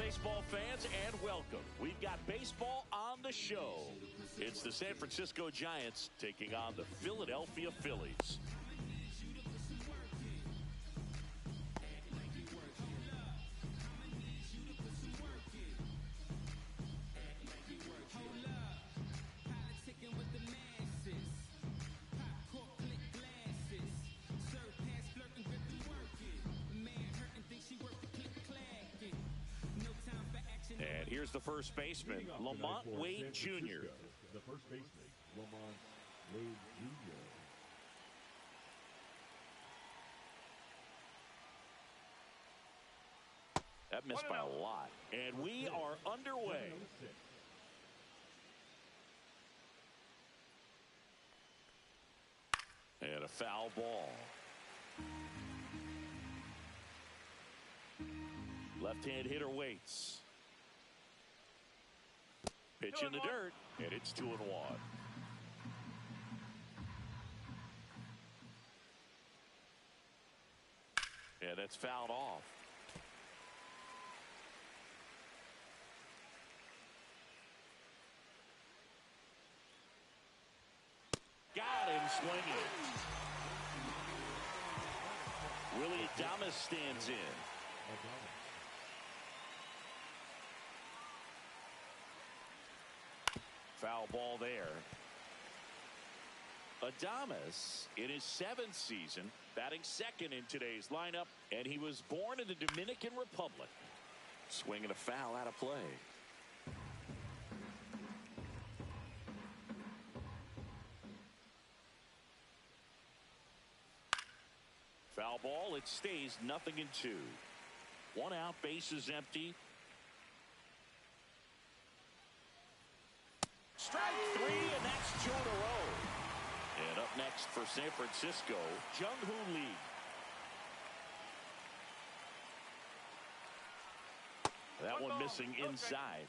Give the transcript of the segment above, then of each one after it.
baseball fans, and welcome. We've got baseball on the show. It's the San Francisco Giants taking on the Philadelphia Phillies. And here's the first baseman, Lamont Wade Jr. The first baseman, Lamont Wade Jr. That missed by a lot. And we are underway. And a foul ball. Left-hand hitter waits. Pitch in the dirt, and it's 2-1. And that's fouled off. Got him swinging. Willie Adames stands in. Foul ball there. Adames in his 7th season, batting second in today's lineup, and he was born in the Dominican Republic. Swinging a foul out of play. Foul ball, it stays 0-2. 1 out, bases empty. Strike 3, and that's 2 in a row. And up next for San Francisco, Jung-Hoo Lee. That one missing inside.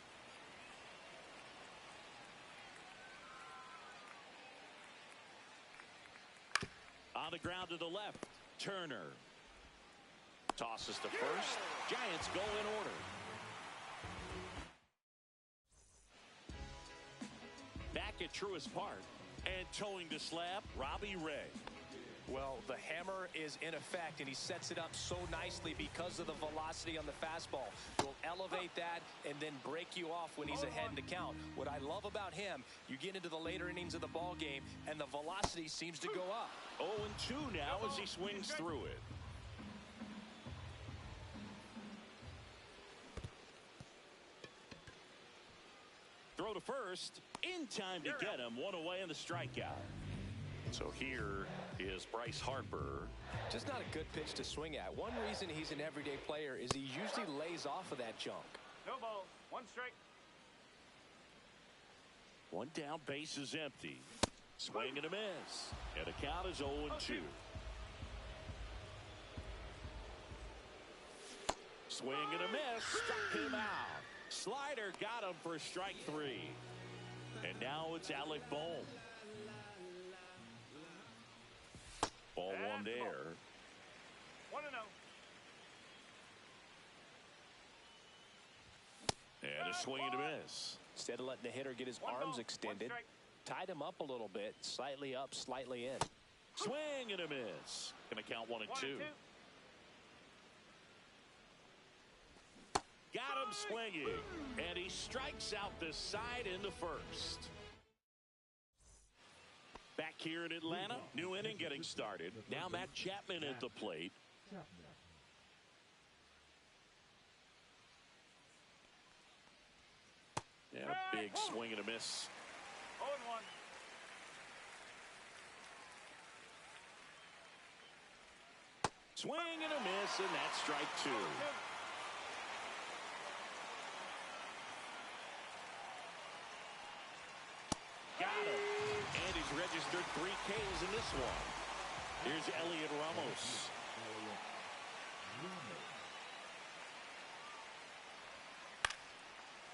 On the ground to the left, Turner. Tosses to first. Giants go in order. Back at Truist Park, and towing the slab, Robbie Regg. Well, the hammer is in effect, and he sets it up so nicely because of the velocity on the fastball. He'll elevate that and then break you off when he's ahead in the count. What I love about him, you get into the later innings of the ball game, and the velocity seems to go up. 0-2 now as he swings through it. Throw to first, in time to get him. 1 away in the strikeout. So here is Bryce Harper. Just not a good pitch to swing at. One reason he's an everyday player is he usually lays off of that junk. No ball, 1 strike. 1 down, base is empty. Swing and a miss. And the count is 0-2. Swing and a miss. Struck him out. Slider got him for strike 3. And now it's Alec Bohm. Ball 1 there. 1-0. And a swing and a miss. Instead of letting the hitter get his arms extended, tied him up a little bit, slightly up, slightly in. Swing and a miss. Going to count 1-2. Got him swinging, and he strikes out this side in the first. Back here in Atlanta, new inning getting started. Now Matt Chapman at the plate. And a big swing and a miss. 0-1. Swing and a miss, and that's strike 2. Got him. And he's registered 3 Ks in this one. Here's Elliot Ramos.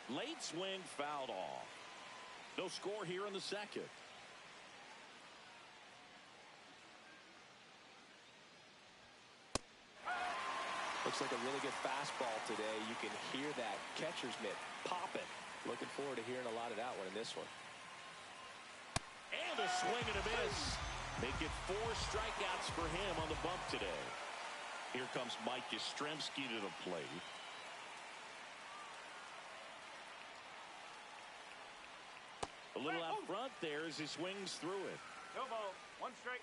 Late swing fouled off. No score here in the second. Looks like a really good fastball today. You can hear that pitcher's mitt. Pop it. Looking forward to hearing a lot of that one in this one. And a swing and a miss. Make it 4 strikeouts for him on the bump today. Here comes Mike Yastrzemski to the plate. A little out front there as he swings through it. No ball. 1 strike.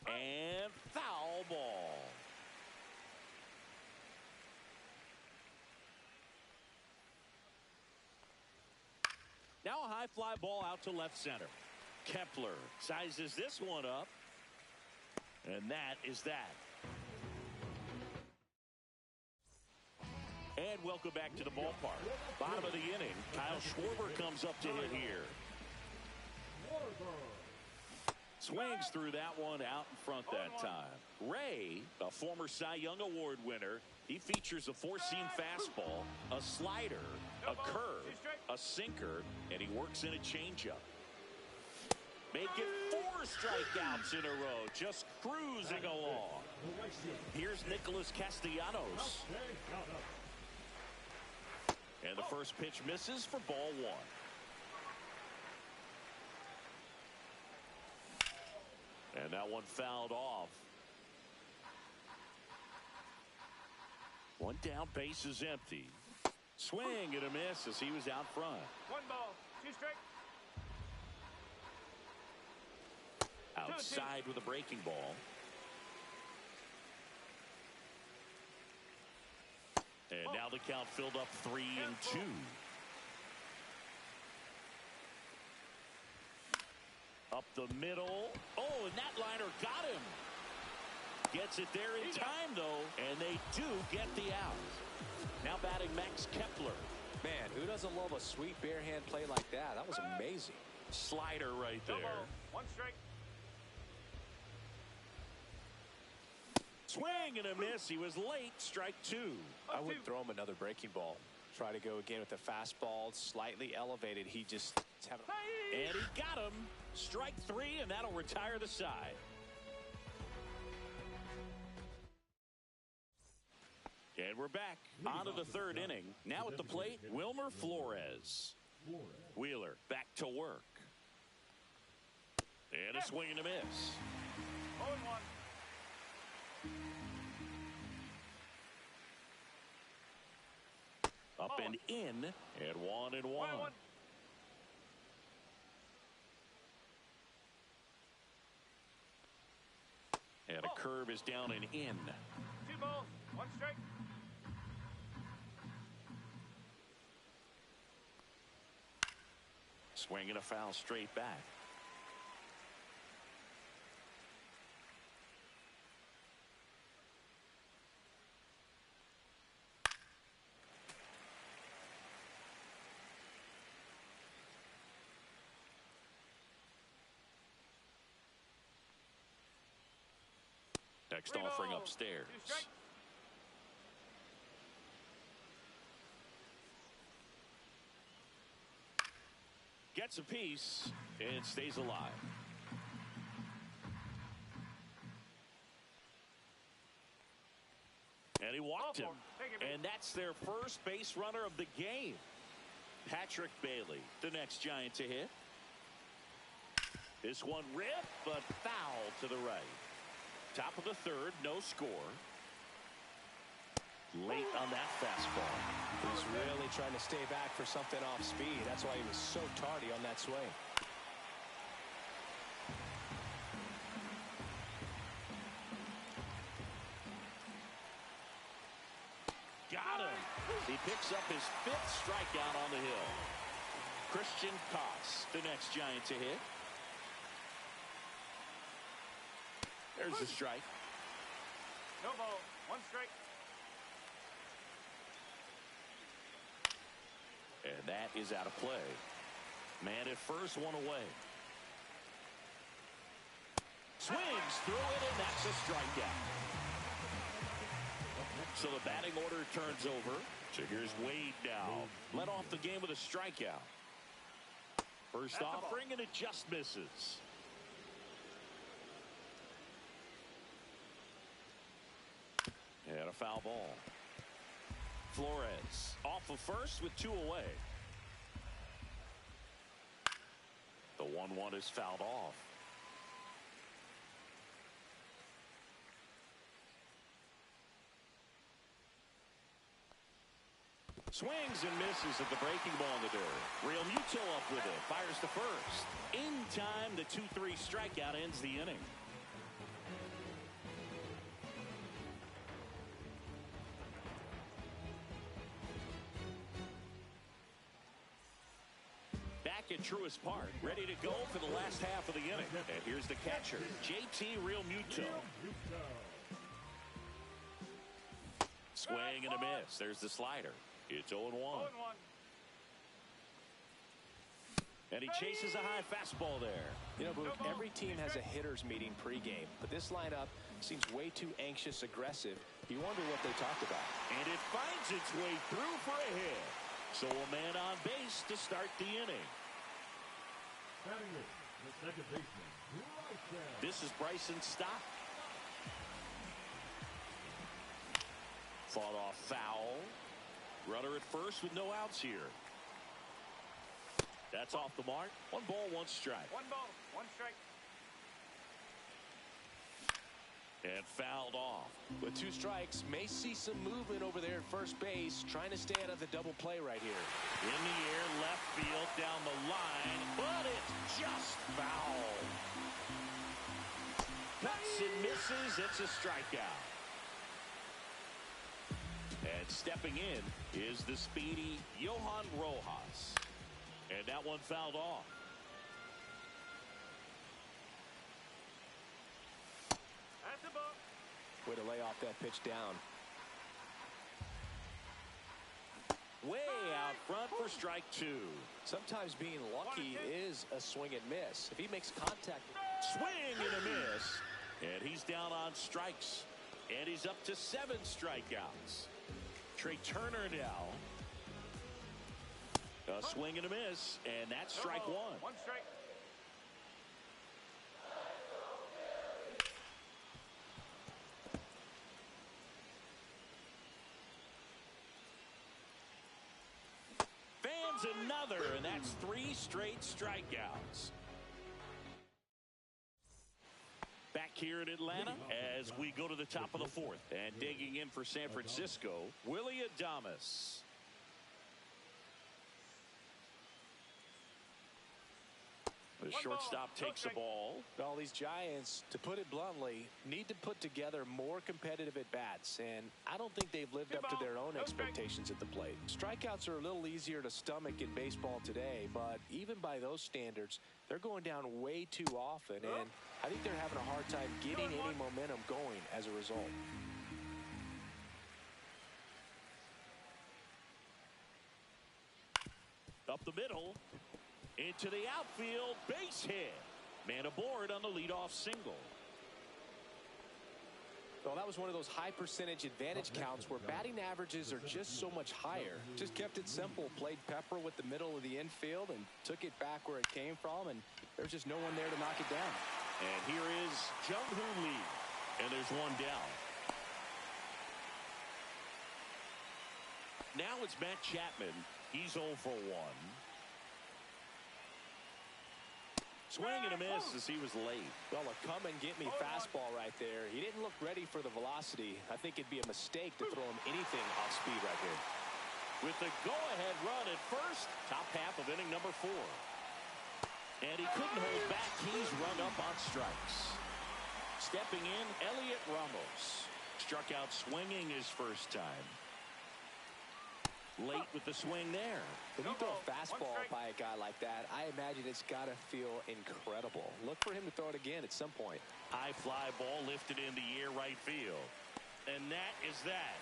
And foul ball. Now a high fly ball out to left center. Kepler sizes this one up. And that is that. And welcome back to the ballpark. Bottom of the inning. Kyle Schwarber comes up to hit here. Swings through that one out in front that time. Ray, a former Cy Young Award winner, he features a 4-seam fastball, a slider, a curve, a sinker, and he works in a changeup. Make it 4 strikeouts in a row, just cruising along. Here's Nicholas Castellanos. And the first pitch misses for ball 1. And that one fouled off. 1 down, base is empty. Swing and a miss as he was out front. 1 ball. 2 strike. Outside with a breaking ball. And now the count filled up 3-2. Up the middle. Oh, and that liner got him. Gets it there in time, though, and they do get the out. Now batting Max Kepler. Man, who doesn't love a sweet bare hand play like that? That was amazing. Slider right there. 1 strike. Swing and a miss. He was late. Strike 2. I would throw him another breaking ball. Try to go again with the fastball, slightly elevated. He just having. And he got him. Strike 3, and that'll retire the side. And we're back on to the 3rd inning. Now at the plate, Wilmer Flores. Wheeler back to work. And a swing and a miss. 0-1. Up and in, and 1-1. 1-1. And a curve is down and in. 2 balls. 1 strike. Swing and a foul straight back. Next offering upstairs. Gets a piece and stays alive. And he walked him. And that's their first base runner of the game. Patrick Bailey, the next Giant to hit. This one ripped, but foul to the right. Top of the 3rd, no score. Late on that fastball. He's really trying to stay back for something off speed. That's why he was so tardy on that swing. Got him. He picks up his 5th strikeout on the hill. Christian Koss, the next Giant to hit. There's the strike. No ball. 1 strike. And that is out of play. Man at first, 1 away. Swings through it, and that's a strikeout. So the batting order turns over. So here's Wade now. Led off the game with a strikeout. First offering, and it just misses. foul ball. Flores off of first with 2 away. The 1-1 is fouled off. Swings and misses at the breaking ball in the dirt. Real Muto up with it. Fires to first. In time, the 2-3 strikeout ends the inning. Back at Truist Park, ready to go for the last half of the inning. And here's the catcher, JT Real Muto. Swing and a miss. There's the slider. It's 0-1. And he chases a high fastball there. You know, Boog, every team has a hitters meeting pregame, but this lineup seems way too anxious, aggressive. You wonder what they talked about. And it finds its way through for a hit. So a man on base to start the inning. The second baseman, Bryson. This is Bryson Stott. Fought off foul. Runner at first with no outs here. That's off the mark. 1 ball, 1 strike. 1 ball, 1 strike. And fouled off. With 2 strikes, may see some movement over there at first base, trying to stay out of the double play right here. In the air, left field, down the line, but it's just foul. Cuts and misses. It's a strikeout. And stepping in is the speedy Johan Rojas. And that one fouled off. That's a ball. Way to lay off that pitch down. Way out front for strike 2. Sometimes being lucky is a swing and miss. If he makes contact. Swing and a miss. And he's down on strikes. And he's up to 7 strikeouts. Trey Turner now. A swing and a miss. And that's strike 1. 1 strike. Fans another, and that's 3 straight strikeouts. Back here in Atlanta as we go to the top of the 4th. And digging in for San Francisco, Willie Adames. The shortstop takes the ball. Well, these Giants, to put it bluntly, need to put together more competitive at-bats, and I don't think they've lived up to their own expectations at the plate. Strikeouts are a little easier to stomach in baseball today, but even by those standards, they're going down way too often, and I think they're having a hard time getting any momentum going as a result. Up the middle. Into the outfield, base hit. Man aboard on the leadoff single. Well, that was one of those high percentage advantage counts where batting averages are just so much higher. Just kept it simple, played pepper with the middle of the infield and took it back where it came from, and there's just no one there to knock it down. And here is Jung-Hoo Lee, and there's 1 down. Now it's Matt Chapman. He's 0 for 1. Swing and a miss as he was late. Well, a come-and-get-me fastball right there. He didn't look ready for the velocity. I think it'd be a mistake to throw him anything off speed right here. With the go-ahead run at first, top half of inning number 4. And he couldn't hold back. He's run up on strikes. Stepping in, Elliot Ramos. Struck out swinging his first time. Late with the swing there. When you throw a fastball by a guy like that, I imagine it's got to feel incredible. Look for him to throw it again at some point. High fly ball lifted in the air right field. And that is that.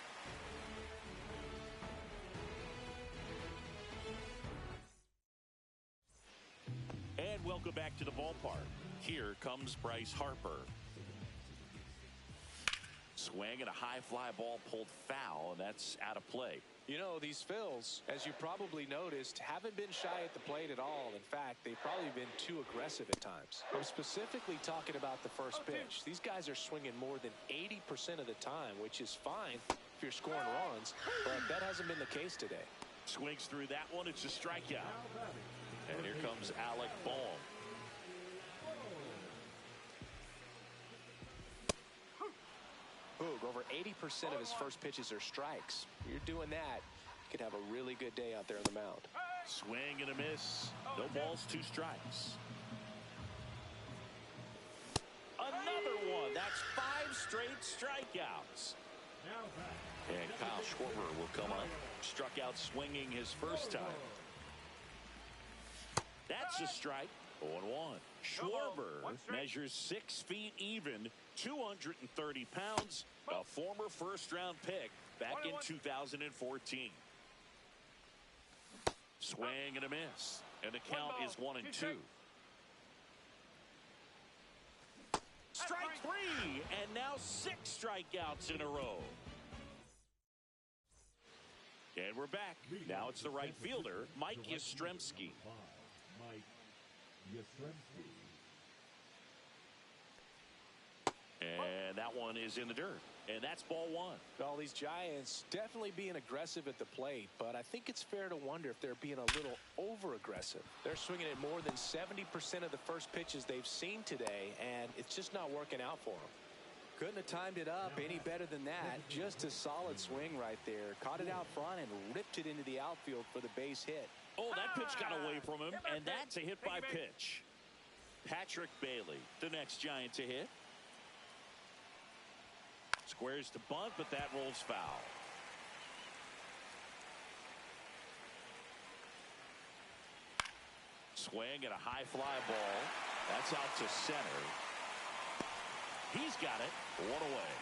And welcome back to the ballpark. Here comes Bryce Harper. Swing and a high fly ball pulled foul, and that's out of play. You know, these Phils, as you probably noticed, haven't been shy at the plate at all. In fact, they've probably been too aggressive at times. I'm specifically talking about the first pitch. These guys are swinging more than 80% of the time, which is fine. if you're scoring runs, but that hasn't been the case today. Swings through that one. It's a strikeout. And here comes Alec Bohm. Boog, over 80% of his first pitches are strikes. You're doing that, you could have a really good day out there on the mound. Swing and a miss. No balls, 2 strikes. Another one. That's 5 straight strikeouts. And Kyle Schwarber will come up. Struck out swinging his first time. That's a strike. 0-1. Schwarber measures 6 feet even, 230 pounds, a former first-round pick back in 2014. Swing and a miss. And the count is 1-2. Strike 3, and now 6 strikeouts in a row. And we're back. Now it's the right fielder, Mike Yastrzemski. Mike Yastrzemski. And that one is in the dirt. And that's ball 1. Well, these Giants definitely being aggressive at the plate, but I think it's fair to wonder if they're being a little over-aggressive. They're swinging at more than 70% of the first pitches they've seen today, and it's just not working out for them. Couldn't have timed it up any better than that. Just a solid swing right there. Caught it out front and ripped it into the outfield for the base hit. Oh, that pitch got away from him, and that's a hit by pitch. Patrick Bailey, the next Giant to hit. Squares to bunt, but that rolls foul. Swing and a high fly ball. That's out to center. He's got it. 1 away.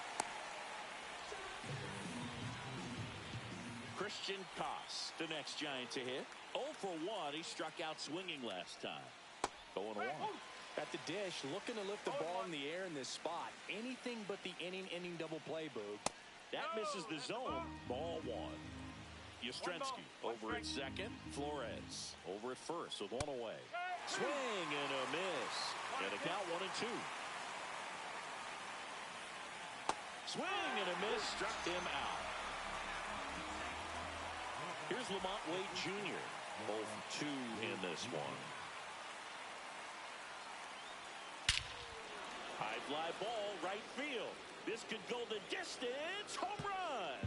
Christian Koss, the next Giant to hit. 0 for 1. He struck out swinging last time. 0-1. At the dish, looking to lift the ball in the air in this spot. Anything but the inning double play, Boog. That misses the zone. Ball 1. Yastrzemski over at second. Flores over at first with 1 away. Swing and a miss. And a count 1-2. Swing and a miss. Struck him out. Here's Lamont Wade Jr. Both 2 in this one. High fly ball, right field. This could go the distance. Home run.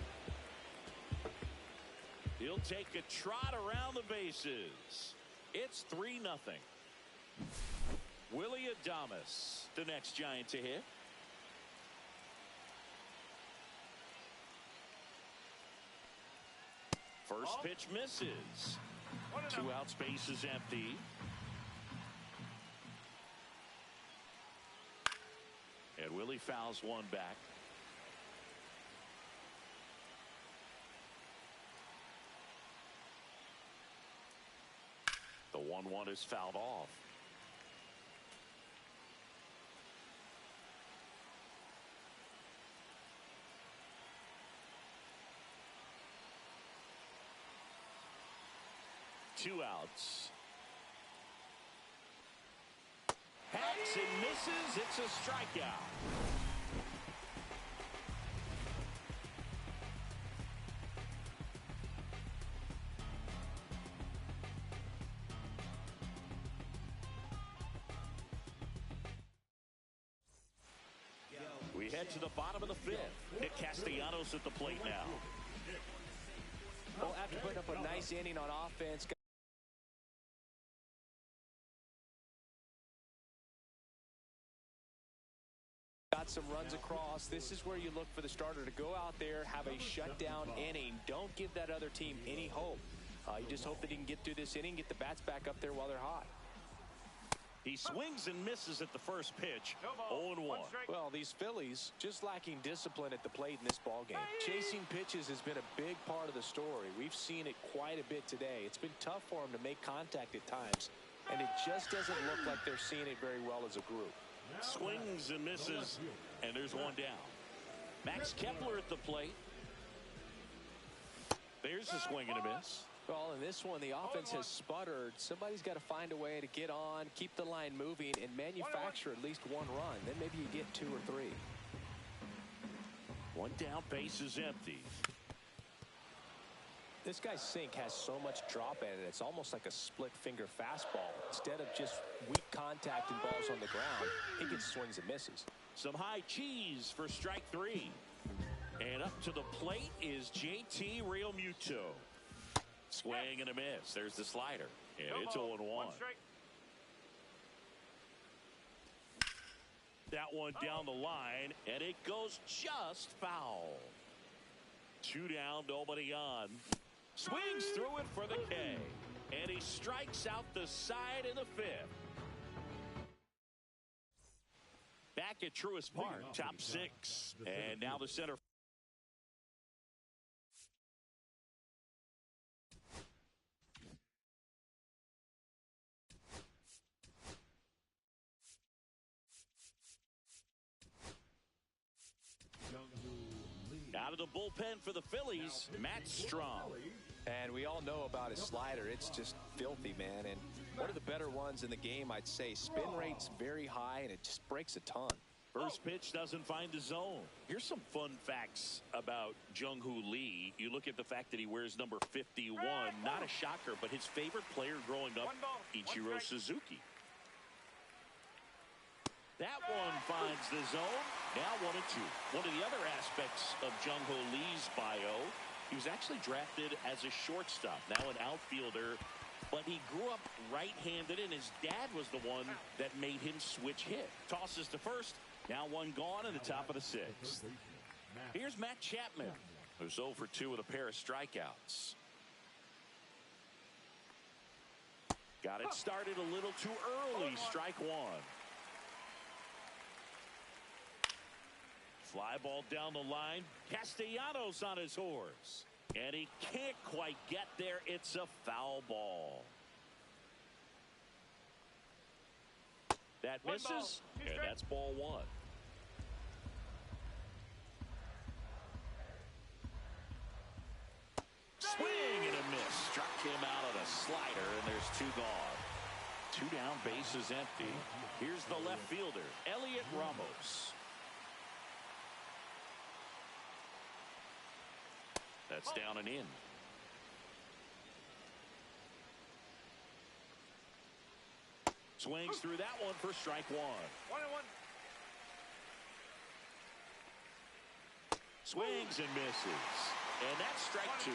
He'll take a trot around the bases. It's 3-0. Willie Adames, the next Giant to hit. First pitch misses. 2 outs, base is empty. And Willie fouls one back. The 1-1 is fouled off. Two outs. Hacks and misses. It's a strikeout. We head to the bottom of the 5th. Nick Castellanos at the plate now. Well, after putting up a nice inning on offense, got some runs across. This is where you look for the starter to go out there, have a shutdown inning. Don't give that other team any hope. You just hope that he can get through this inning, get the bats back up there while they're hot. He swings and misses at the first pitch. 0-1. Well, these Phillies just lacking discipline at the plate in this ballgame. Chasing pitches has been a big part of the story. We've seen it quite a bit today. It's been tough for them to make contact at times, and it just doesn't look like they're seeing it very well as a group. Swings and misses, and there's one down. Max Kepler at the plate. There's a swing and a miss. Well, in this one, the offense has sputtered. Somebody's got to find a way to get on, keep the line moving, and manufacture at least one run. Then maybe you get 2 or 3. One down, base is empty. This guy's sink has so much drop in it. It's almost like a split finger fastball. Instead of just weak contact and balls on the ground, he gets swings and misses. Some high cheese for strike 3. And up to the plate is JT Realmuto. Swing and a miss. There's the slider. And it's 0-1. That one down the line, and it goes just foul. 2 down, nobody on. Swings through it for the K. And he strikes out the side in the 5th. Back at Truist Park, top 6. And now the center. Out of the bullpen for the Phillies, Matt Strom. And we all know about his slider. It's just filthy, man. And one of the better ones in the game, I'd say. Spin rate's very high, and it just breaks a ton. First pitch doesn't find the zone. Here's some fun facts about Jung-Hoo Lee. You look at the fact that he wears number 51. Not a shocker, but his favorite player growing up, Ichiro Suzuki. That one finds the zone. Now 1-2. One of the other aspects of Jung-Hoo Lee's bio, he was actually drafted as a shortstop, now an outfielder, but he grew up right-handed, and his dad was the one that made him switch hit. Tosses to first. Now 1 gone in the top of the 6th. Here's Matt Chapman, who's 0 for 2 with a pair of strikeouts. Got it started a little too early. Strike 1. Fly ball down the line. Castellanos on his horse. And he can't quite get there. It's a foul ball. That misses, and that's ball 1. Swing and a miss. Struck him out of the slider, and there's 2 gone. 2 down, base is empty. Here's the left fielder, Elliot Ramos. That's down and in. Swings through that one for strike 1. 1-1. Swings and misses. And that's strike 2.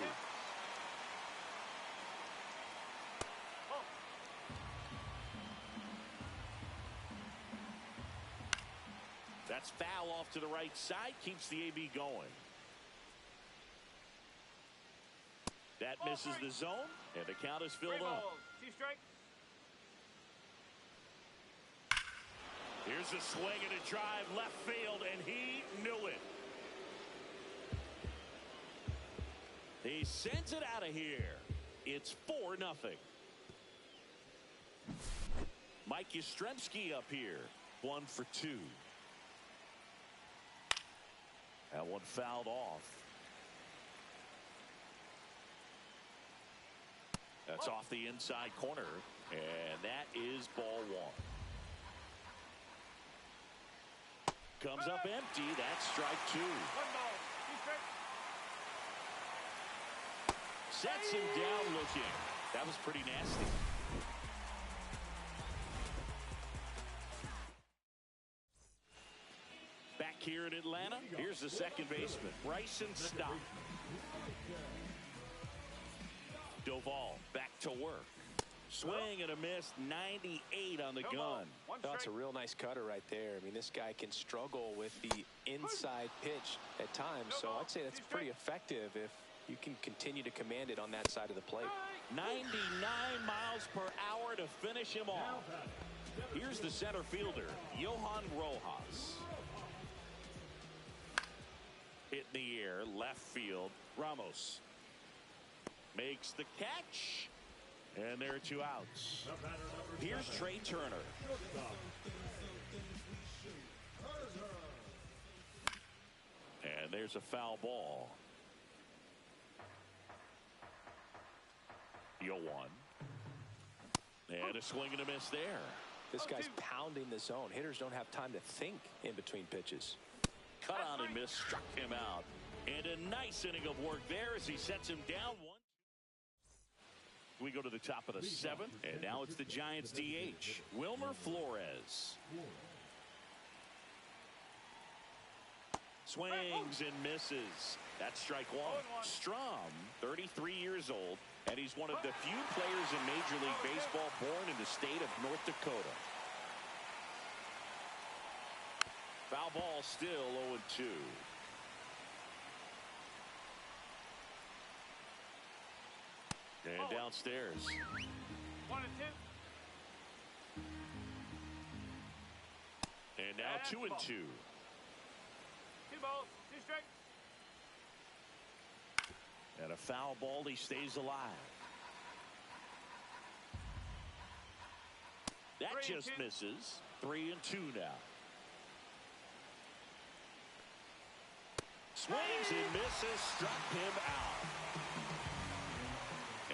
That's foul off to the right side. Keeps the AB going. That misses the zone, and the count is filled up. 2 strikes. Here's a swing and a drive left field, and he knew it. He sends it out of here. It's 4-0. Mike Yastrzemski up here, 1 for 2. That one fouled off. That's off the inside corner, and that is ball 1. Comes up empty. That's strike 2. 1 ball. 2 strikes. Sets him down looking. That was pretty nasty. Back here in Atlanta, here's the second baseman, Bryson Stott. Doval back to work. Swing and a miss, 98 on the gun. That's a real nice cutter right there. I mean, this guy can struggle with the inside pitch at times, so I'd say that's pretty effective if you can continue to command it on that side of the plate. 99 miles per hour to finish him off. Here's the center fielder, Johan Rojas. Hit in the air, left field, Ramos makes the catch, and there are 2 outs. Here's Trey Turner. And there's a foul ball. 0-1. And a swing and a miss there. This guy's pounding the zone. Hitters don't have time to think in between pitches. cut on and miss, struck him out. And a nice inning of work there as he sets him down 1. We go to the top of the 7th, and now it's the Giants DH, Wilmer Flores. Swings and misses. That's strike 1. Strom, 33 years old, and he's one of the few players in Major League Baseball born in the state of North Dakota. Foul ball, still 0-2. And downstairs. 1-2. And now 2-2. 2 balls, 2 strikes. And a foul ball, he stays alive. That just misses. 3-2 now. Swings and misses, struck him out.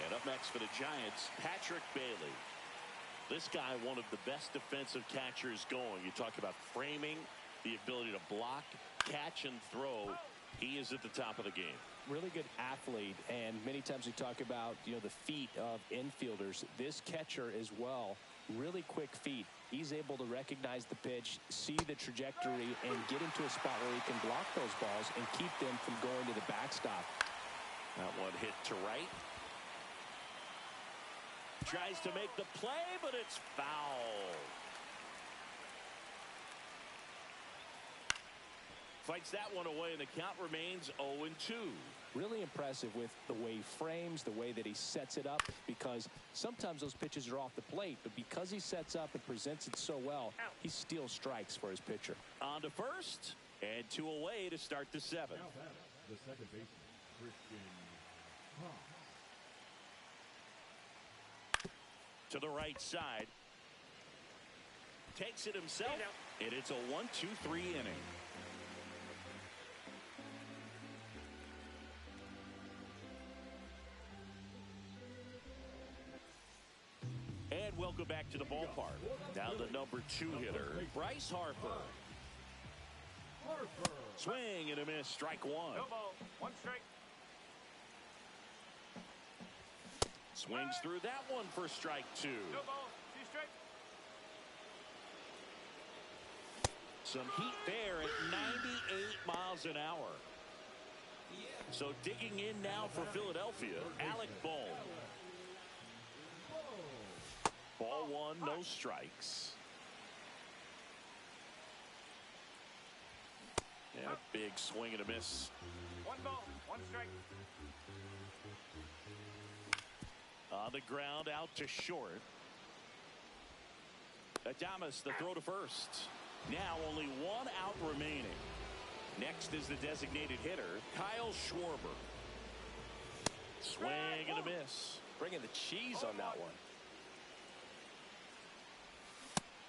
And up next for the Giants, Patrick Bailey. This guy, one of the best defensive catchers going. You talk about framing, the ability to block, catch, and throw. He is at the top of the game. Really good athlete, and many times we talk about, the feet of infielders. This catcher as well, really quick feet. He's able to recognize the pitch, see the trajectory, and get into a spot where he can block those balls and keep them from going to the backstop. That one hit to right. Tries to make the play, but it's foul. Fights that one away, and the count remains 0-2. Really impressive with the way he frames, the way that he sets it up, because sometimes those pitches are off the plate, but because he sets up and presents it so well, he steals strikes for his pitcher. On to first, and 2 away to start the 7th. The second baseman, Christian Haas. To the right side. Takes it himself, and it's a 1-2-3 inning. And welcome back to the ballpark. Now the number 2 hitter, Bryce Harper. Swing and a miss, strike 1. No ball, 1 strike. Swings through that one for strike 2. No ball, 2 strikes. Some heat there at 98 miles an hour. So digging in now for Philadelphia, Alec Bohm. Ball 1, no strikes. And a big swing and a miss. 1 ball, 1 strike. On the ground, out to short. Adames, the throw to first. Now only 1 out remaining. Next is the designated hitter, Kyle Schwarber. Swing and a miss. Bringing the cheese on that one.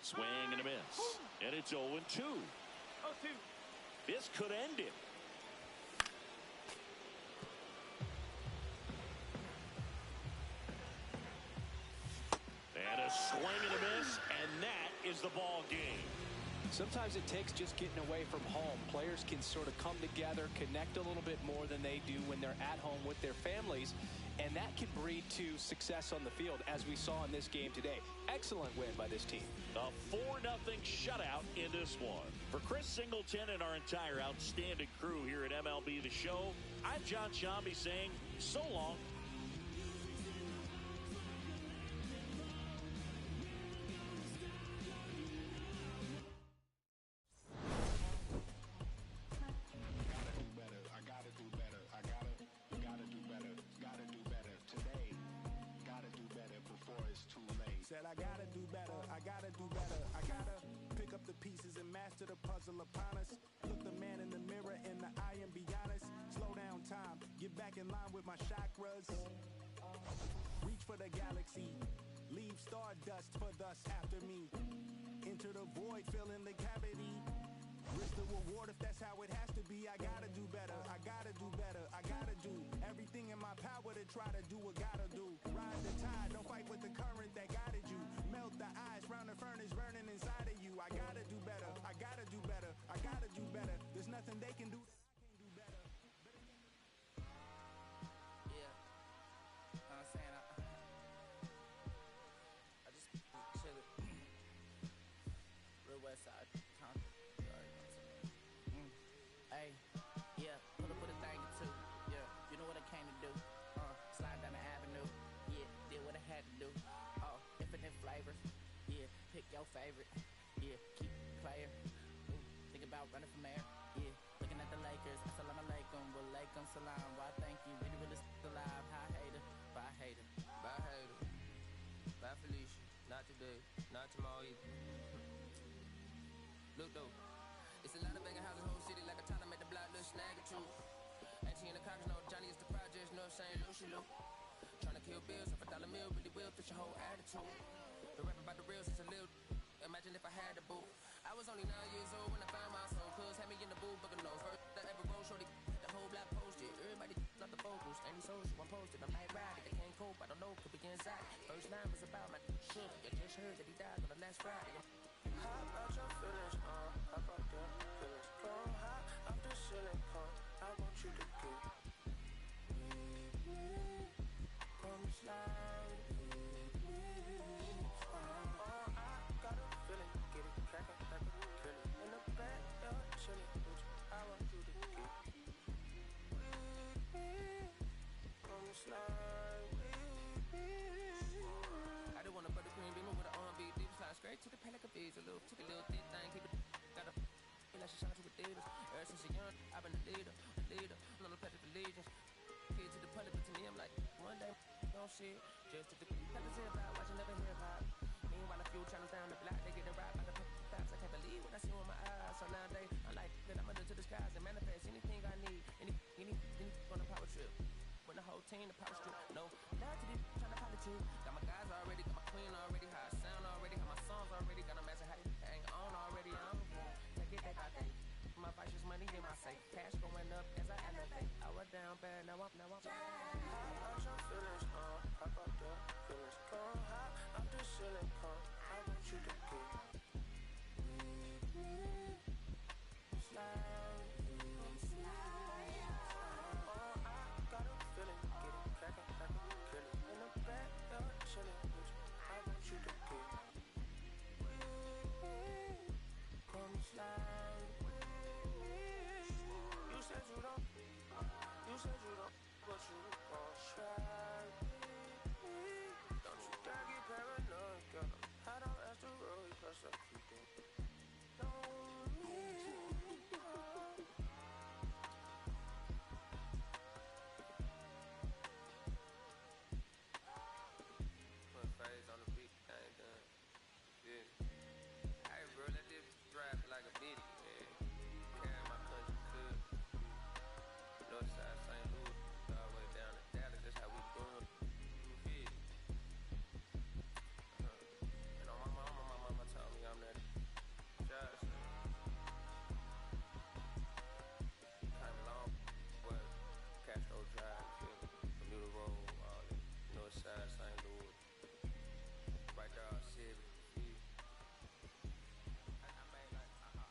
Swing and a miss. And it's 0-2. 0-2. This could end it. And a swing and a miss, and that is the ball game. Sometimes it takes just getting away from home. Players can sort of come together, connect a little bit more than they do when they're at home with their families, and that can breed to success on the field, as we saw in this game today. Excellent win by this team. A 4-0 shutout in this one. For Chris Singleton and our entire outstanding crew here at MLB The Show, I'm John Shambi saying so long. Said I gotta do better, I gotta do better, I gotta pick up the pieces and master the puzzle upon us. Look the man in the mirror in the eye and be honest. Slow down time, get back in line with my chakras. Reach for the galaxy, leave stardust for thus after me. Enter the void, fill in the cavity. Risk the reward if that's how it has to be. I gotta do better, I gotta do better, I gotta do everything in my power to try to do what gotta do. Ride the tide, don't fight with the current that guided you. Melt the ice round the furnace burning inside of you. I gotta do better, I gotta do better, I gotta do better. There's nothing favors. Yeah, pick your favorite. Yeah, keep it player. Think about running for mayor. Yeah, looking at the Lakers. Assalamu alaikum, walaikum salam. Why thank you, really, really alive. Hi hater, bye hater. Bye hater, bye Felicia. Not today, not tomorrow either. Look though, it's a lot of vacant houses, whole city like a town. I made the block, little snag or two. Ain't she in the cops, no Johnny is the projects, no saying Lucy Lou. Tryna kill bills, if $1 meal really will fit your whole attitude. The rap about the real since a little. Imagine if I had the boot. I was only 9 years old when I found my soul. Cuz had me in the booth, booking no first I ever wrote, shorty the whole block posted. Everybody not the focus, any social I'm posted. I'm like riding, I can't cope, I don't know, could be inside. First line was about my shook. You just heard that he died on the last Friday. How about your feelings, how about them feelings? Come high off the ceiling, come. I want you to get with me. Come slide with me. I got a feeling, get it crackin' like a killer. In the back, you're chillin' with you. I want you to get with me. Come slide with me. I just want a buttercream beamer with an R&B deep slide straight to the pan like a visa. Took a little thick thing, keep it got a like she shine to Adidas. Ever since a young, I've been a leader. On the pledge of allegiance. Kid to the public, but to me I'm like, one day don't shit. Just to the colors hip hop, watching never hip hop. Meanwhile a few channels down the block, they get the rap by the facts. I can't believe what I see with my eyes. So nowadays I'm like, that I'm under to the skies and manifest anything I need. Any on a power trip. When the whole team, the power strip. No, love to be trying to politics. Got my guys already, got my queen already, how I sound already, how my songs already, got them as a how they hang on already. I'm take it back out there. My vice is money in my safe. Cash going up as I elevate. I was down bad, now I'm. How about your feelings, how about them feelings? Come high off the ceiling, come. I want you to get with me. Slide with me. I got a feeling, get it crackin' like a killer. In the back, you're chillin' with you. I want you to get with me. Come slide with me. You said you don't, but you gon' try with me. Don't you dare get paranoid, girl. I don't ask the road, cause I keep it. Don't need Put phase on the beat, I ain't done. Yeah. Hey bro, let this drive like a bitty, man. Carry my country good. Northside St. Louis, all the way down to Dallas, that's how we doing. You feel me? And on my mama told me I'm that judge. Kinda long, but Castro Drive, you feel me? Bermuda Road, all that. Northside St. Louis. Right there, Civic, you feel me? I made like 70.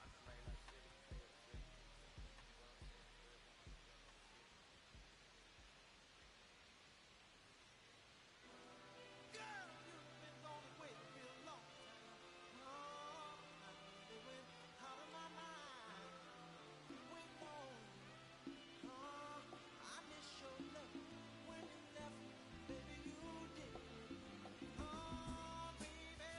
Girl, you've been gone away real long. Oh, I really went out of my mind. You went on. Oh, I miss your love when you left, baby, you did. Oh, baby,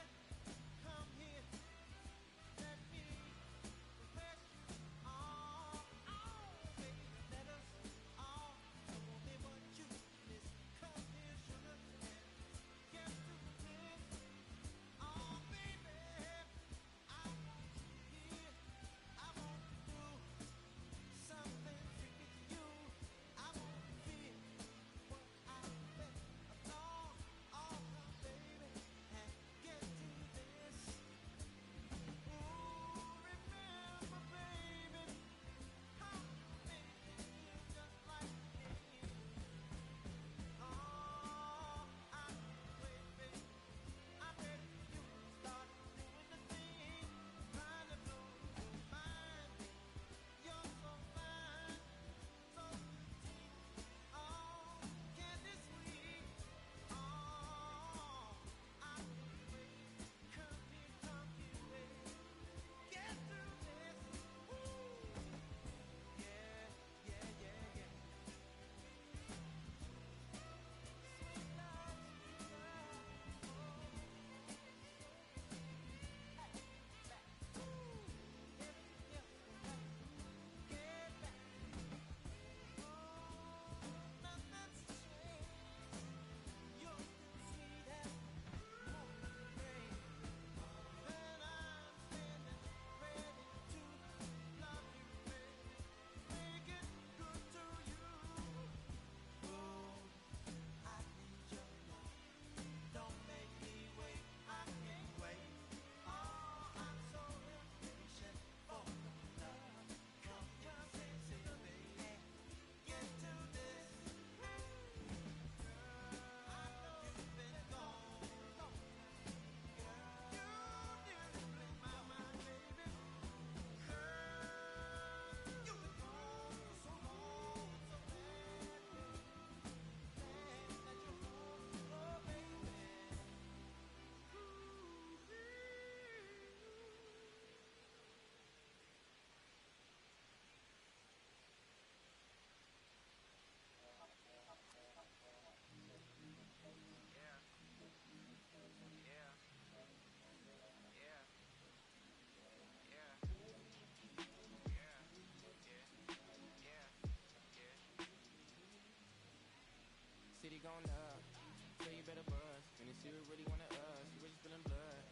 See, we really wanted us. We really spilling blood.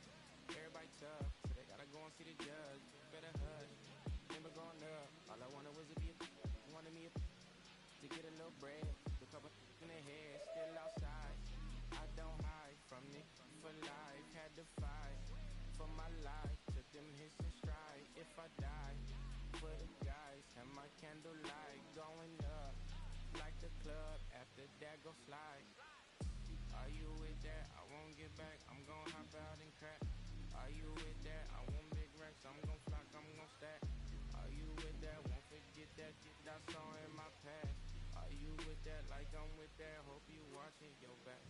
Everybody tough, so they gotta go and see the judge. Better hush. Never growing up. All I wanted was to be a wanted me to get a little bread. A couple in the head, still outside. I don't hide from it for life. Had to fight for my life. Took them hits in stride. If I die for the guys, and my candlelight going up like the club. After that, go slide. Are you with that? I won't get back. I'm gon' hop out and crack. Are you with that? I want big racks. I'm gon' flock. I'm gon' stack. Are you with that? Won't forget that shit I saw in my past. Are you with that? Like I'm with that. Hope you watching your back.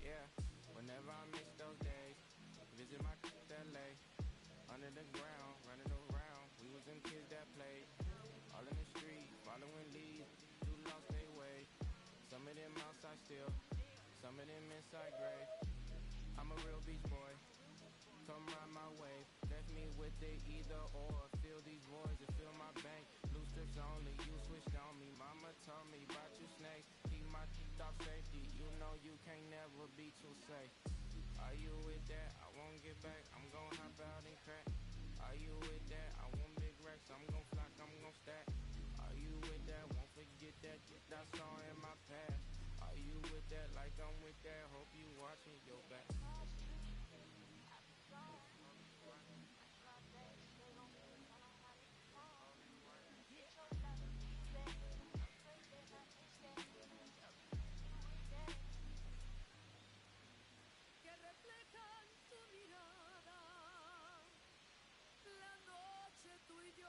Yeah, whenever I miss those days, visit my LA. Under the ground, running around, we was them kids that played. All in the street, following leads, who lost their way. Some of them outside still, some of them inside grave. I'm a real beach boy, come ride my wave. Left me with the either or, fill these voids and fill my bank. Loose strips only, you switched on me. Mama told me about your snake, keep my teeth off safety. You know you can't never be too safe. Are you with that? I won't get back, I'm gon' hop out and crack. Are you with that? I want big racks, I'm gon' flock, I'm gon' stack. Are you with that? Won't forget that shit I saw in my past. Are you with that? Like I'm with that, hope you watching your back. Que reflejan tu mirada, la noche tú y yo.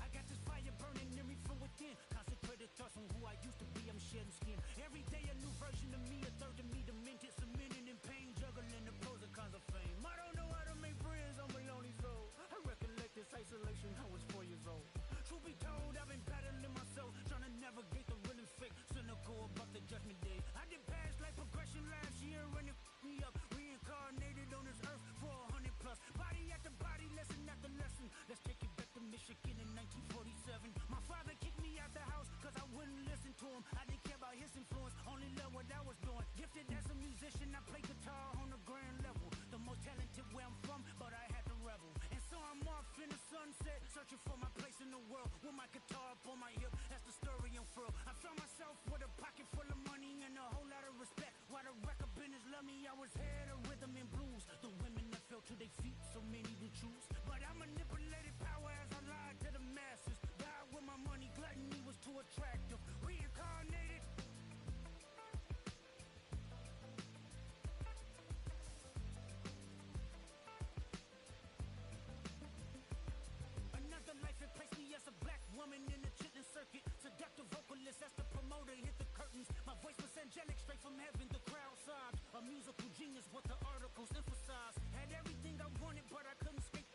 I got this fire burning in me from within. Concentrated thoughts on who I used to be. I'm shedding skin. Every day a new version of me, a third of me demented, cemented in pain, juggling the pros and cons of fame. I don't know how to make friends, I'm a lonely soul. I recollect this isolation, I was 4 years old. Truth be told, I've been battling myself, trying to navigate the real and fake, cynical about the judgment day. I did past life progression last year and it me up, reincarnated on this earth for 100 plus. Body after body, lesson after lesson. Let's take it back to Michigan in 1947. My father kicked me out the house cause I wouldn't listen to him. I didn't care about his influence, only loved what I was doing. Gifted as a musician, I play guitar on the grand level. The most talented where I'm from, but I had to rebel. And so I'm off in the sunset, searching for my place in the world. With my guitar up on my hip, that's the story unfurled. I found myself with a pocket full of money and a whole lot of respect. While the record business loved me, I was head of rhythm and blues. The women that fell to their feet, so many to choose. But I manipulated power as I lied to the masses. Died with my money, gluttony was too attractive. Reincarnated. Another life it placed me as a black woman in the chitlin circuit. Seductive vocalist, that's the promoter, hit the curtains. My voice was angelic, straight from heaven, the crowd sobbed. A musical genius, what the articles emphasize. Had everything I wanted, but I couldn't escape.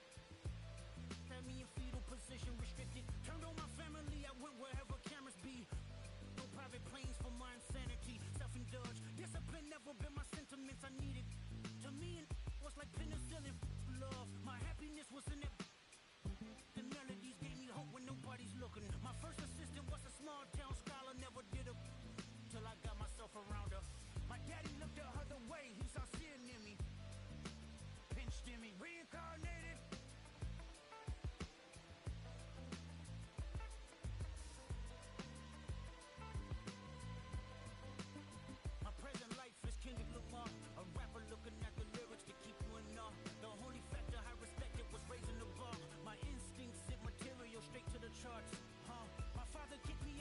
Had me in fetal position, restricted. Turned on my family, I went wherever cameras be. No private planes for my insanity. Self-indulge, discipline never been my sentiments. I needed. To me, it was like penicillin. Love, my happiness was in that. The melodies gave me hope when nobody's looking. My first assistant was a small town scholar, never did a till I got myself around her. My daddy looked at her the way he saw sin in me, pinched in me, reincarnated. My present life is Kendrick Lamar, a rapper looking at the lyrics to keep you in awe. The only factor I respected was raising the bar. My instincts sent material straight to the charts. My father kicked me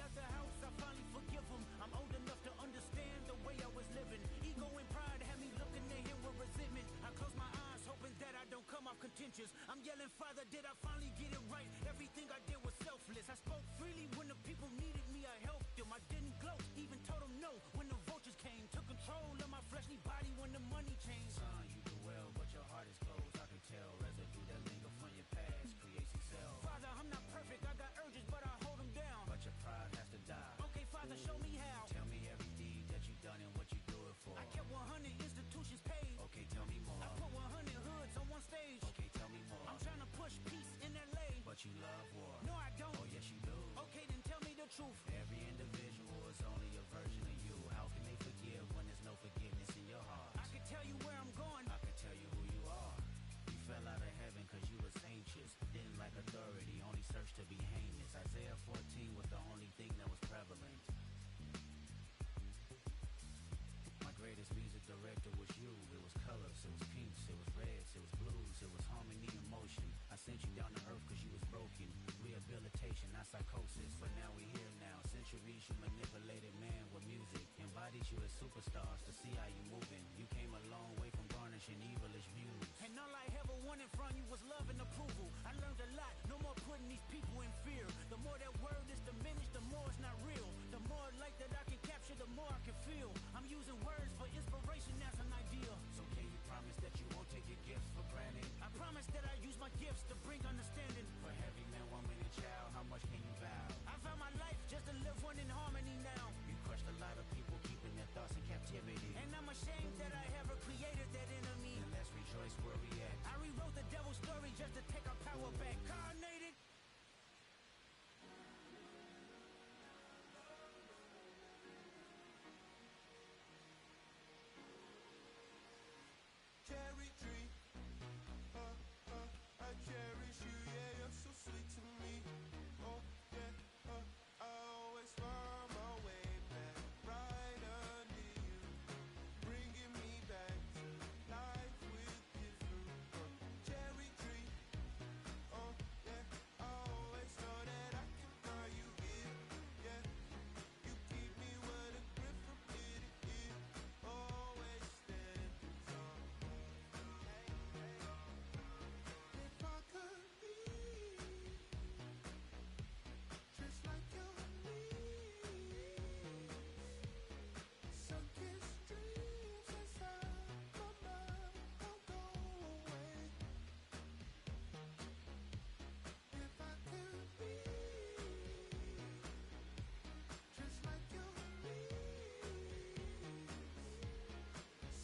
gifts to bring understanding. For every man, woman, and child, how much can you vow? I found my life just to live one in harmony now. You crushed a lot of people, keeping their thoughts in captivity. And I'm ashamed that I ever created that enemy. And let's rejoice where we at. I rewrote the devil's story just to take our power back. Carnated. Cherry tree, I cherish you, yeah, you're so sweet to me. Oh, yeah, I always find my way back, right under you, bringing me back to life with you through. Cherry tree, oh, yeah, I always know that I can find you here, yeah. You keep me where the grip from ear to ear, always standing tall. If I could be just like your knees, sunken streams inside my mind won't go away. If I could be just like your knees,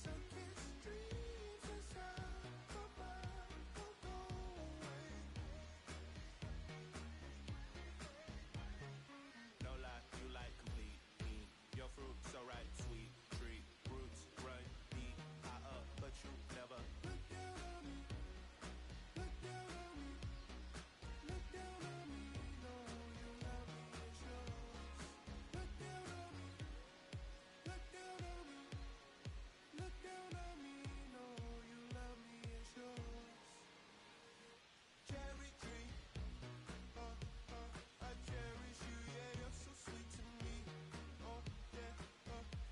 sunken streams inside my mind won't go away. No lie, you like complete me. Your fruit so right, sweet tree roots run deep, high up, but you never look down on me. Look down on me. Look down on me. No, you love me, it's yours. Look down on me. Look down on me. Look down on me. No, you love me, it's yours. Cherry tree, I cherish you, yeah, you're so sweet to me. Oh, yeah,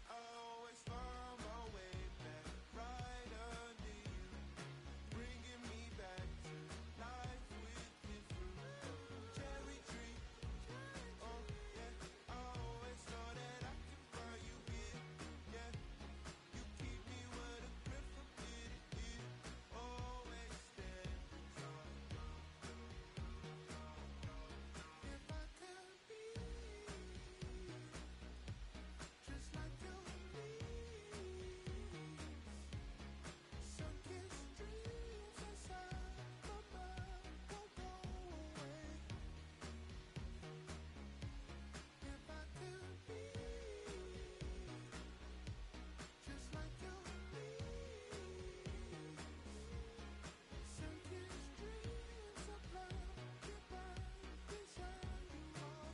I always find my way back, right under you, bringing me back to life with you through. Cherry tree, oh, yeah, I always know that I can find you here, yeah. You keep me where the grip from ear to ear, always standing tall. If I could be just like your knees, sunken streams inside my mind won't go away. If I could be just like your knees, sunken streams of love divine desire you are.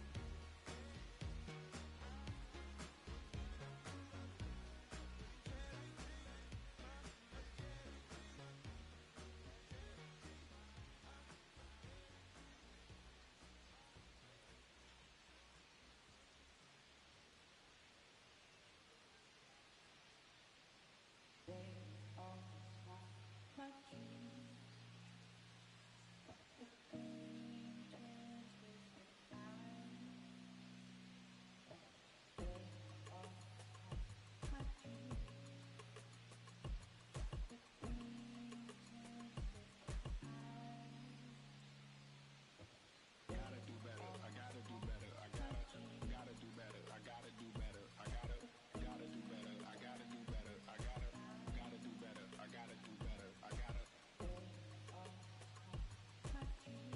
Gotta do better. I gotta do better. I gotta do better. I gotta do better. I gotta do better. I gotta do better. I gotta do better. I gotta do better. I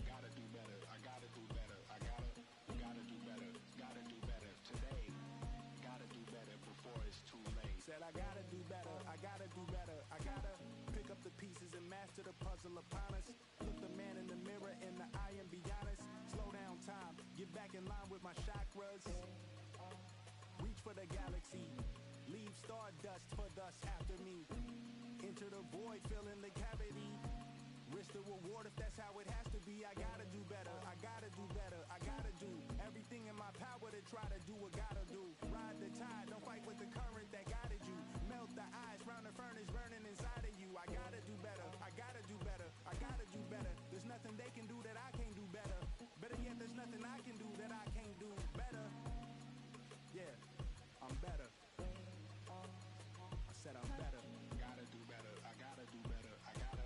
gotta do better. I gotta do better. I gotta do better. Gotta do better today. Gotta do better before it's too late. Said I gotta do better, I gotta do better. I gotta pick up the pieces and master the puzzle upon us. Look the man in the mirror in the eye and be honest. Slow down time, get back in line with my chakras. Reach for the galaxy, leave stardust for dust after me. Enter the void, fill in the cavity. Risk the reward if that's how it has to be. I gotta do better, I gotta do better. I gotta do everything in my power to try to do what gotta do. Ride the tide, don't fight with the current that guided you. Melt the ice round the furnace burning inside of you. I gotta do better, I gotta do better. I gotta do better. There's nothing they can do that I can't do better. Better yet, there's nothing I can do that I can't do better. Yeah, I'm better. I said I'm better. Gotta do better. I gotta do better. I gotta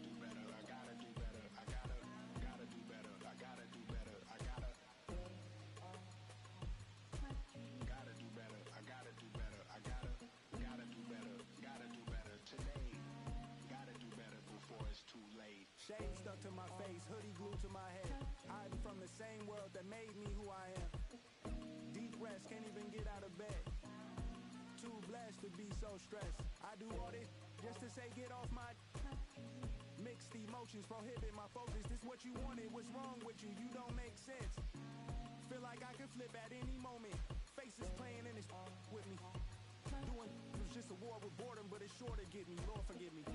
do better. I gotta do better. I shade stuck to my face, hoodie glued to my head. Hiding from the same world that made me who I am. Deep rest, can't even get out of bed. Too blessed to be so stressed. I do all this just to say get off my. Mixed emotions prohibit my focus. This what you wanted, what's wrong with you? You don't make sense. Feel like I can flip at any moment. Faces playing in this with me. Doing it was just a war with boredom, but it's sure to get me. Lord forgive me.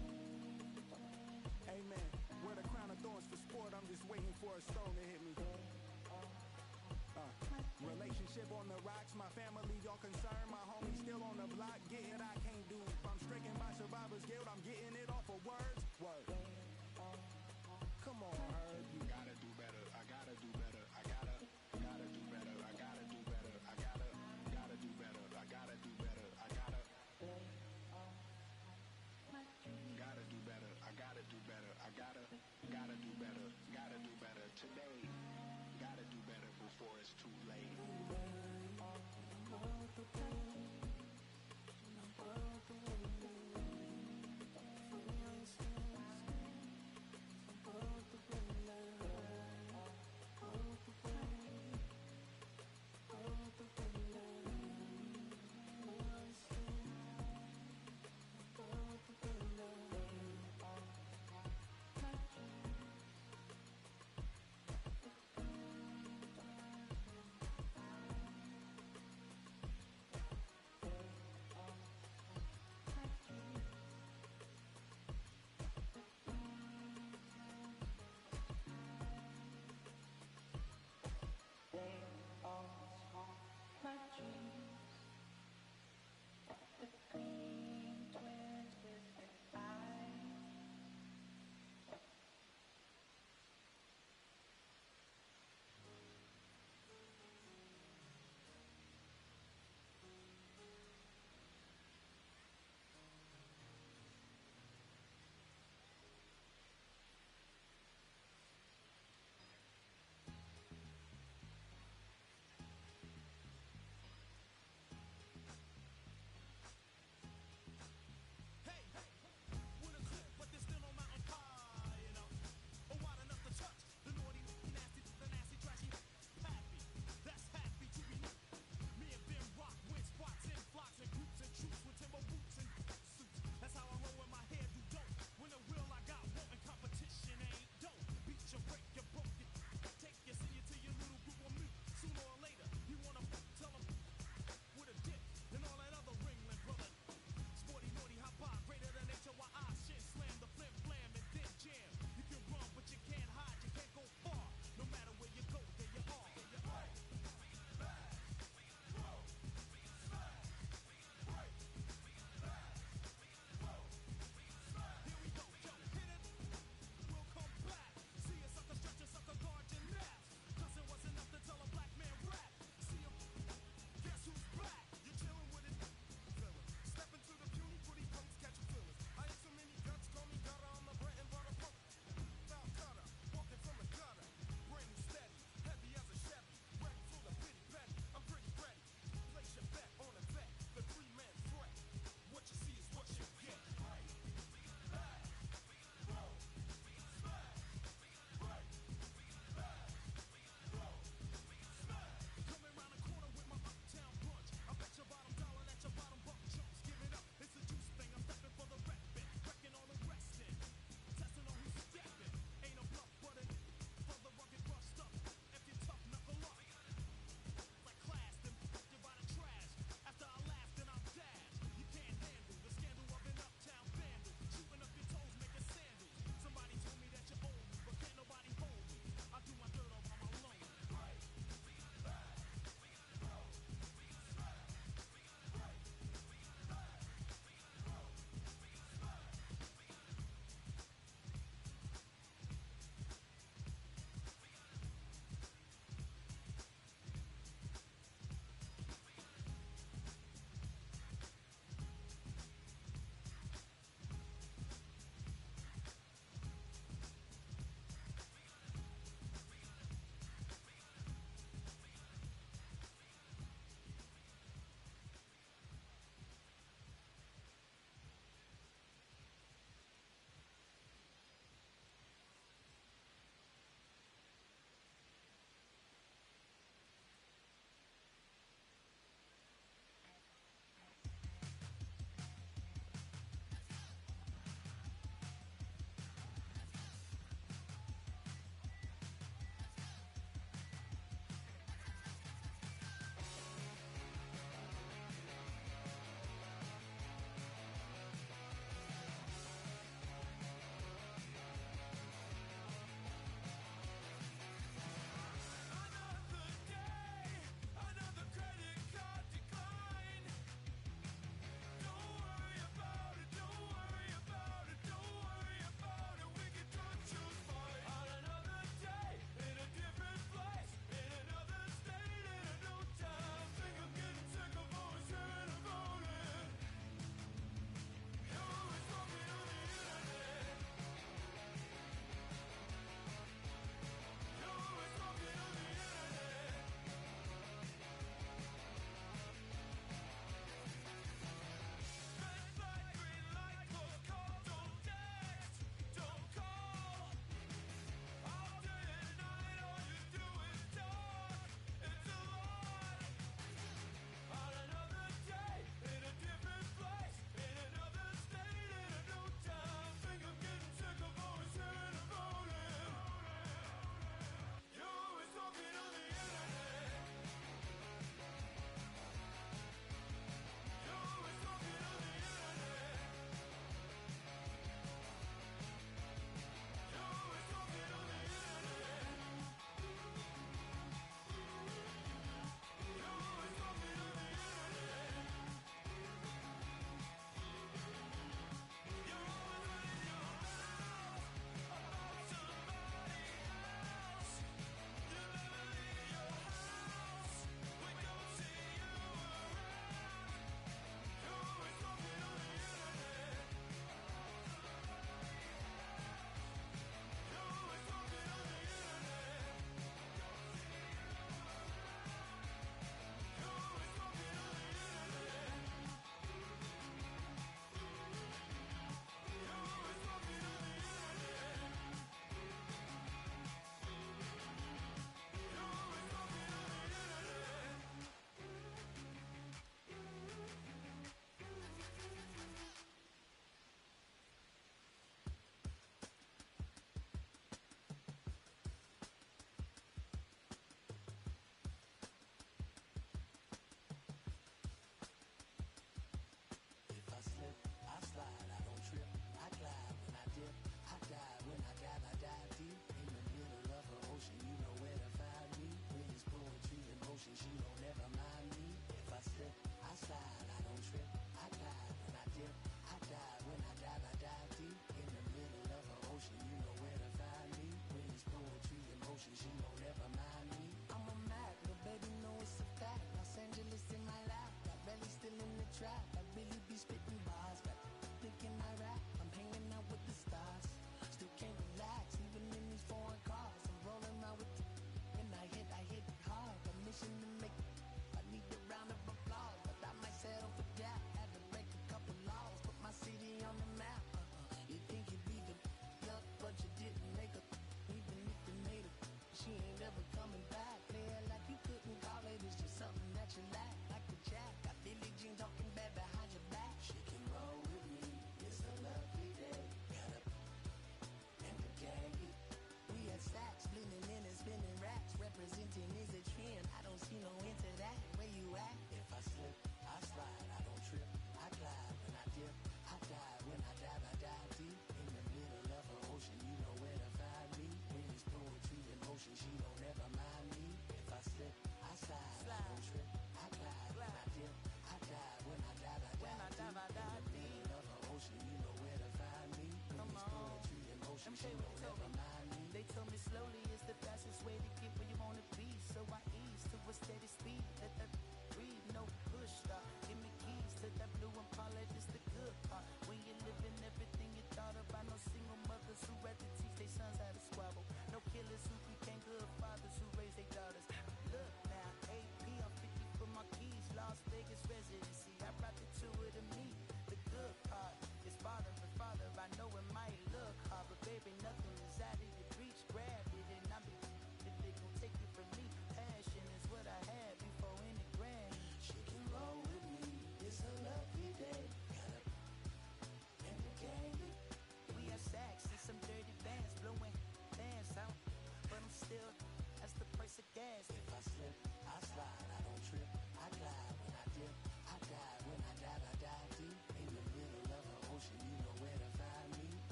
Amen. Wear the crown of thorns for sport. I'm just waiting for a stone to hit me. Relationship on the rocks. My family all concerned. My homies still on the block. Getting I can't do. I'm stricken by survivor's guilt. I'm getting it off of words. Word. Come on, Herb. You gotta do better. I gotta do better. I gotta do better. I gotta do better. I gotta do better. I gotta do better. I gotta do better. I gotta do better. I gotta do better. Gotta do better today. Gotta do better before it's too late. ocean, she don't never mind me. If I slip, I slide, I don't trip. I dive when I dip, I dive when I dive deep. In the middle of an ocean, you know where to find me. When it's poetry in motion, she don't never mind me. I'm a Mac, but baby know it's a fact. Los Angeles in my lap, got belly still in the trap. I really be spitting bars, got thinking I rap. I'm hanging out with the stars, still can't relax, even in these foreign cars. I'm rolling around with and I hit it hard. A mission to make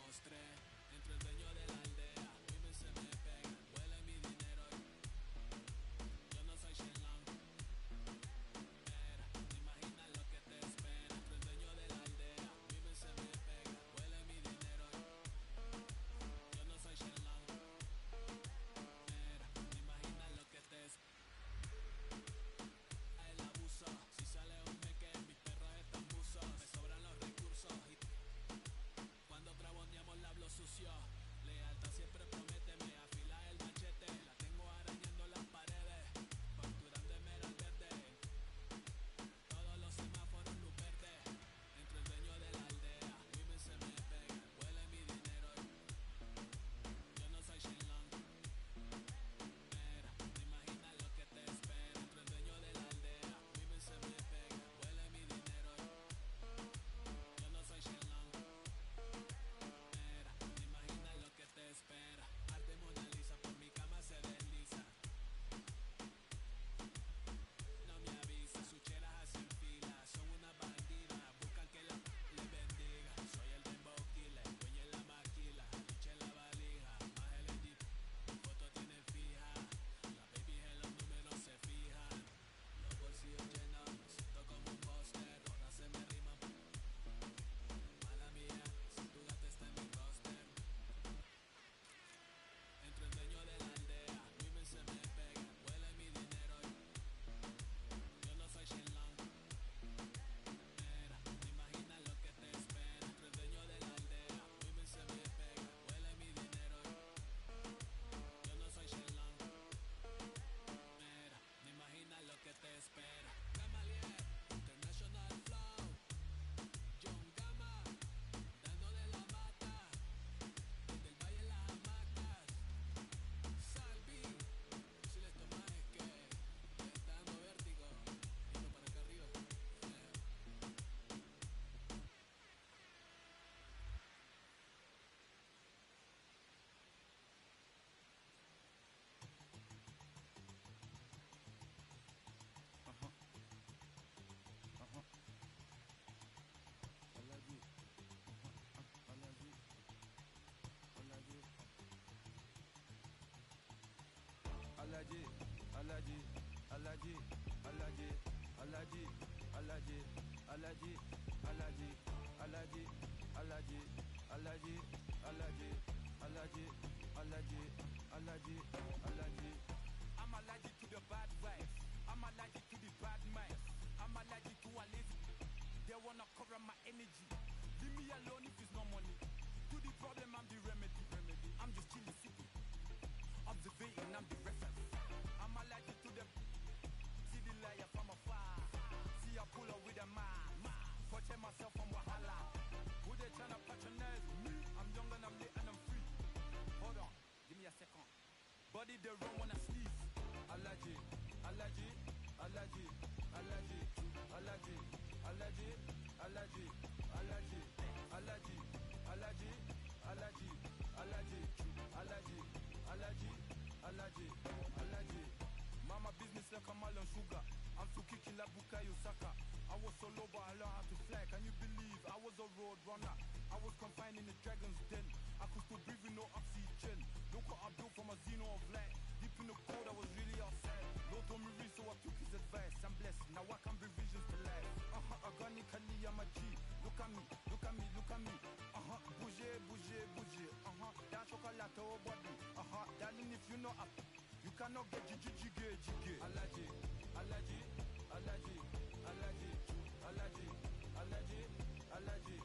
postre. Entre el dueño de la aldea, vive se me pega, huele mi dinero. Yo no soy Shenlong. Mira, te imaginas lo que te espera. Entre el dueño de la aldea, vive se me pega, huele mi dinero. Yo no soy Shenlong. Mira, te imaginas lo que te espera. El abuso, si sale un meque, mis perros están buzos. Me sobran los recursos y cuando traboneamos la hablo sucio. Lealtad siempre prométeme, afila el machete. La tengo arañando las paredes, facturando emerald verde. Todos los semáforos luz verde. Entre el dueño de la aldea, vive se me pega, huele mi dinero. Yo no soy Shenlong. Mira, te imaginas lo que te espera. Entre el dueño de la aldea, vive se me pega, huele mi dinero. Yo no soy Shenlong. Mira, te imaginas lo que te espera. Arte Mona Lisa, por mi cama se desliza. No me avisa, sus cheras hacen fila. Son unas bandidas, buscan que la les bendiga. Soy el dembow killer, dueño en la maquila. Lucha en la valija, más el edit. Mi foto tiene fija. Las babies en los números se fijan. Los bolsillos llenos, me siento como un póster. Todas se me riman. Mala mía, si tu gata está en mi roster. Entre el dueño de la aldea, vive se me pega, huele mi dinero. Yo no soy Shenlong. Mira, te imaginas lo que te espera. Entre el dueño de la aldea, vive se me pega, huele mi dinero. Yo no soy Shenlong. Mira, te imaginas lo que te espera. Gamaliel, International Flow, John Gama, dando de la mata, desde el valle en las hamacas. Salvi, si les tomas es que te está dando vértigo, yendo para acá arriba. Alaji, Alaji, Alaji, Alaji, Alaji, Alaji, Alaji, Alaji, Alaji, Alaji, Alaji, Alaji, Alaji, Alaji, Alaji, Alaji. I'm allergic to the bad vibes. I'm allergic to the bad minds. I'm allergic to a lazy. They wanna cover my energy. Leave me alone if it's no money. To the problem, I'm the remedy. I'm just chilling, sipping, observating. I'm the reference. I'm allergic to the. See the liar from afar. See I pull up with a man. Protect myself from wahala. Who they tryna patronize me? I'm young and I'm lit and I'm free. Hold on, give me a second. Body they run when I sneeze. Alaji, Alaji, Alaji, Alaji, Alaji, Alaji, Alaji, Alaji, Alaji, Alaji, Alaji, Alaji, Alaji, Alaji, Alaji, Alaji. Mama business like a mal and sugar. I'm still kicking like Bukayo Saka. I was so low but I learned how to fly. Can you believe I was a road runner? I was confined in the dragon's den. I could still breathe with no oxygen. Look what I built from a xeno of light. Deep in the cold I was really outside. Lord told me read so I took his advice. I'm blessed, now I can bring visions to life. Organically I'm a G. Look at me, look at me, look at me. Bouger, bouger, bouger. That chocolate oh body. Darling if you know up, you cannot get jiggy. Alaji, Alaji, Alaji, Alaji, Alaji, Alaji, Alaji,